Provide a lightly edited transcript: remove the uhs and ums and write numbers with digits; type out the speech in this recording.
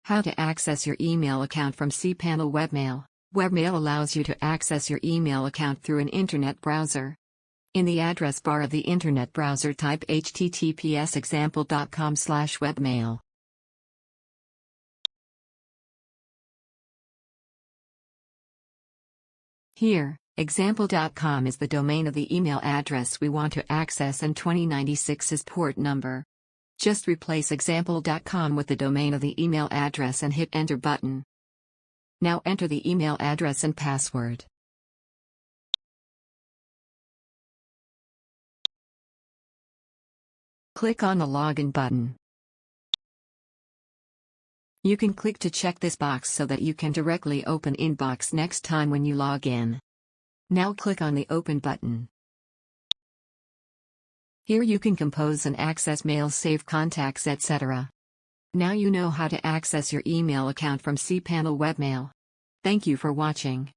How to access your email account from cPanel Webmail. Webmail allows you to access your email account through an internet browser. In the address bar of the internet browser, type https://example.com/webmail. Here, example.com is the domain of the email address we want to access and 2096 is port number. Just replace example.com with the domain of the email address and hit Enter button. Now enter the email address and password. Click on the Login button. You can click to check this box so that you can directly open Inbox next time when you log in. Now click on the Open button. Here you can compose and access mails, save contacts, etc. Now you know how to access your email account from cPanel Webmail. Thank you for watching.